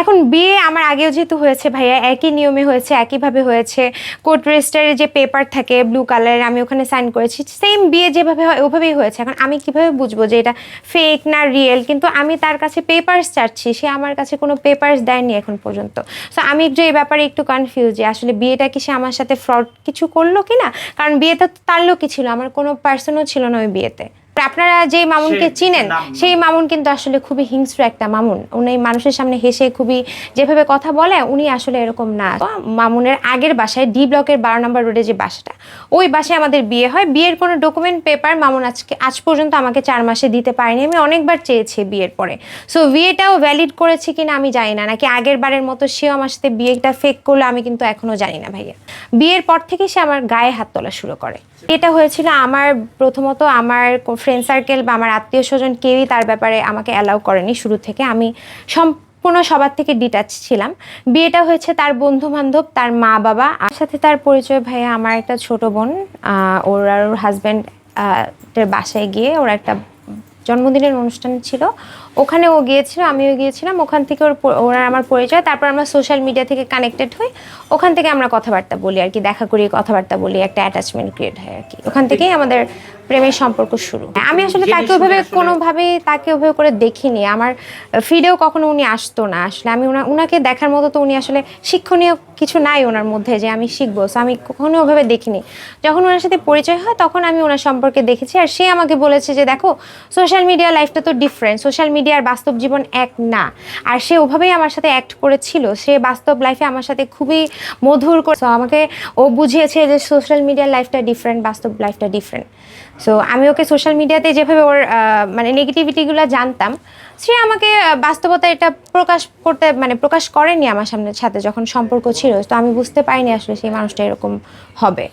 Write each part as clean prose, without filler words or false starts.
এখন বিয়ে আমার আগেও যেহেতু হয়েছে ভাইয়া, একই নিয়মে হয়েছে, একইভাবে হয়েছে। কোর্ট রেজিস্টারের যে পেপার থাকে ব্লু কালারের, আমি ওখানে সাইন করেছি, সেম বিয়ে যেভাবে হয় ওভাবেই হয়েছে। এখন আমি কিভাবে বুঝবো যে এটা ফেক না রিয়েল? কিন্তু আমি তার কাছে পেপারস চাচ্ছি, সে আমার কাছে কোনো পেপারস দেয়নি এখন পর্যন্ত। সো আমি একটু এই ব্যাপারে একটু কনফিউজ যে আসলে বিয়েটা কি সে আমার সাথে ফ্রড কিছু করলো কিনা। কারণ বিয়েটা তো তার লোকই ছিল, আমার কোনো পার্সনও ছিল না ওই বিয়েতে। আপনারা যে মামুনকে চিনেন সেই মামুন কিন্তু আসলে খুবই হিংস্র একটা মামুন। উনি মানুষের সামনে হেসে খুবই যেভাবে কথা বলে, উনি আসলে এরকম না। মামুনের আগের বাসায় ডি ব্লকের 12 নম্বর রোডে যে বাসাটা, ওই বাসায় আমাদের বিয়ে হয়। বিয়ের কোনো ডকুমেন্ট পেপার মামুন আজ পর্যন্ত আমাকে 4 মাসে দিতে পারেনি। আমি অনেকবার চেয়েছি বিয়ের পরে। সো বিয়েটাও ভ্যালিড করেছে কিনা আমি জানি না, নাকি আগের বারের মতো সেও আমার সাথে বিয়েটা ফেক করলো আমি কিন্তু এখনো জানি না ভাইয়া। বিয়ের পর থেকে সে আমার গায়ে হাত তোলা শুরু করে। এটা হয়েছিল আমার প্রথমত আমার ফ্রেন্ড সার্কেল বা আমার আত্মীয় স্বজন কেউই তার ব্যাপারে আমাকে অ্যালাউ করেনি শুরু থেকে। আমি সম্পূর্ণ সবার থেকে ডিটাচ ছিলাম। বিয়েটা হয়েছে তার বন্ধু বান্ধব, তার মা বাবা, আর সাথে তার পরিচয় ভাইয়া আমার একটা ছোট বোন। ওর আর ওর হাজব্যান্ড বাসায় গিয়ে ওর একটা জন্মদিনের অনুষ্ঠান ছিল, ওখানে ও গিয়েছিল, আমিও গিয়েছিলাম। ওখান থেকে ওরা আমার পরিচয়। তারপর আমরা সোশ্যাল মিডিয়া থেকে কানেক্টেড হই, ওখান থেকে আমরা কথাবার্তা বলি আর কি, দেখা করি, কথাবার্তা বলি, একটা অ্যাটাচমেন্ট ক্রিয়েট হয় আর কি। ওখান থেকেই আমাদের প্রেমের সম্পর্ক শুরু। আমি আসলে তাকে ওভাবে কোনোভাবেই তাকে ওভাবে করে দেখিনি। আমার ফিডেও কখনো উনি আসতো না। আসলে আমি উনাকে দেখার মতো তো উনি আসলে শিক্ষণীয় কিছু নাই ওনার মধ্যে যে আমি শিখবো। সো আমি কখনো ওভাবে দেখিনি। যখন ওনার সাথে পরিচয় হয় তখন আমি ওনার সম্পর্কে দেখেছি, আর সে আমাকে বলেছে যে দেখো সোশ্যাল মিডিয়া লাইফটা তো ডিফারেন্ট, সোশ্যাল মিডিয়ার বাস্তব জীবন এক না। আর সে ওভাবেই আমার সাথে অ্যাক্ট করেছিল, সে বাস্তব লাইফে আমার সাথে খুবই মধুর করে আমাকে ও বুঝিয়েছে যে সোশ্যাল মিডিয়ার লাইফটা ডিফারেন্ট, বাস্তব লাইফটা ডিফারেন্ট। সো আমি ওকে সোশ্যাল মিডিয়াতে যেভাবে ওর মানে নেগেটিভিটিগুলো জানতাম, সে আমাকে বাস্তবতা এটা প্রকাশ করেনি আমার সাথে যখন সম্পর্ক ছিল। তো আমি বুঝতে পারিনি আসলে সেই মানুষটা এরকম হবে।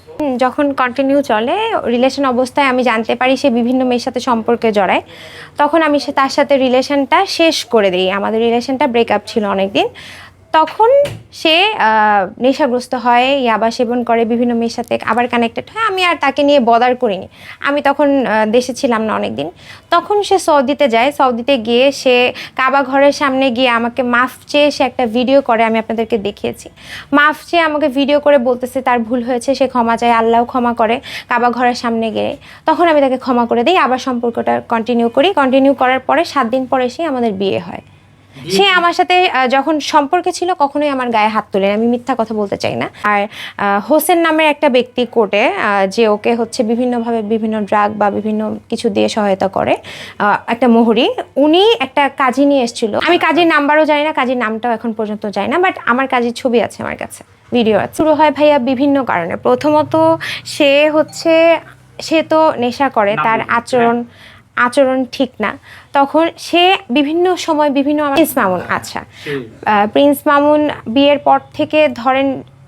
যখন কন্টিনিউ চলে রিলেশন অবস্থায় আমি জানতে পারি সে বিভিন্ন মেয়ের সাথে সম্পর্কে জড়ায়, তখন আমি তার সাথে রিলেশনটা শেষ করে দিই। আমাদের রিলেশনটা ব্রেকআপ ছিল অনেকদিন। তখন সে নেশাগ্রস্ত হয়, ইয়াবা সেবন করে, বিভিন্ন মেয়ের সাথে আবার কানেক্টেড হয়। আমি আর তাকে নিয়ে বদার করিনি। আমি তখন দেশে ছিলাম না অনেকদিন। তখন সে সৌদিতে যায়। সৌদিতে গিয়ে সে কাবা ঘরের সামনে গিয়ে আমাকে মাফ চেয়ে সে একটা ভিডিও করে, আমি আপনাদেরকে দেখিয়েছি। মাফ চেয়ে আমাকে ভিডিও করে বলতেছে তার ভুল হয়েছে, সে ক্ষমা চায়, আল্লাহও ক্ষমা করে কাবা ঘরের সামনে গিয়ে। তখন আমি তাকে ক্ষমা করে দিই, আবার সম্পর্কটা কন্টিনিউ করি। কন্টিনিউ করার পরে 7 দিন পরে সে আমাদের বিয়ে হয়। সে আমার সাথে যখন সম্পর্কে ছিল কখনোই আমার গায়ে হাত তোলে, আমি মিথ্যা কথা বলতে চাই না। আর হোসেন নামের একটা ব্যক্তি কোর্টে যে ওকে হচ্ছে বিভিন্নভাবে বিভিন্ন ড্রাগ বা বিভিন্ন কিছু দিয়ে সহায়তা করে, একটা মোহরি, উনি একটা কাজী নিয়ে এসেছিল। আমি কাজীর নাম্বারও জানি না, কাজীর নামটাও এখন পর্যন্ত জানি না, বাট আমার কাজীর ছবি আছে আমার কাছে, ভিডিও আছে। শুরু হয় ভাইয়া বিভিন্ন কারণে। প্রথমত সে তো নেশা করে, তার আচরণ ঠিক না। তখন সে বিভিন্ন সময় প্রিন্স মামুন, আচ্ছা প্রিন্স মামুন বিয়ের পর থেকে ধরেন,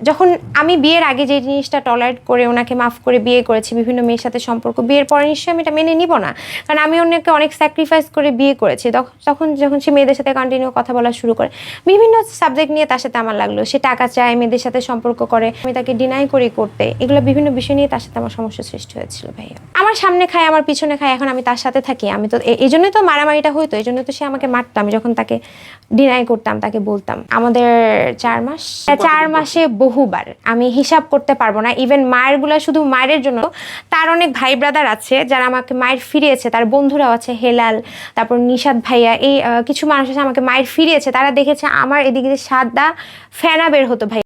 যখন আমি বিয়ের আগে যে জিনিসটা টলারেট করে ওনাকে মাফ করে বিয়ে করেছি, বিভিন্ন মেয়ের সাথে সম্পর্ক, বিয়ের পরে নিশ্চয়ই আমি এটা মেনে নিব না, কারণ আমি ওনাকে অনেক স্যাক্রিফাইস করে বিয়ে করেছি। তখন যখন সে মেয়েদের সাথে কন্টিনিউ কথা বলা শুরু করে, বিভিন্ন সাবজেক্ট নিয়ে তার সাথে আমার লাগলো, সে টাকা চায়, মেয়েদের সাথে সম্পর্ক করে, আমি তাকে ডিনাই করি করতে, এগুলো বিভিন্ন বিষয় নিয়ে তার সাথে আমার সমস্যা সৃষ্টি হয়েছিল ভাইয়া। আমার সামনে খায়, আমার পিছনে খায়, এখন আমি তার সাথে থাকি। আমি তো এই জন্যই তো মারামারিটা হইতো, এই জন্যই তো সে আমাকে মারতো আমি যখন তাকে ডিনাই করতাম, তাকে বলতাম। আমাদের 4 মাসে বহুবার, আমি হিসাব করতে পারবো না। ইভেন মায়েরগুলো শুধু মায়ের জন্য, তার অনেক ভাই ব্রাদার আছে যারা আমাকে মায়ের ফিরিয়েছে, তার বন্ধুরাও আছে, হেলাল, তারপর নিশাদ ভাইয়া, এই কিছু মানুষ আছে আমাকে মায়ের ফিরিয়েছে। তারা দেখেছে আমার এদিকে সাদা ফেনা বের হতো ভাই।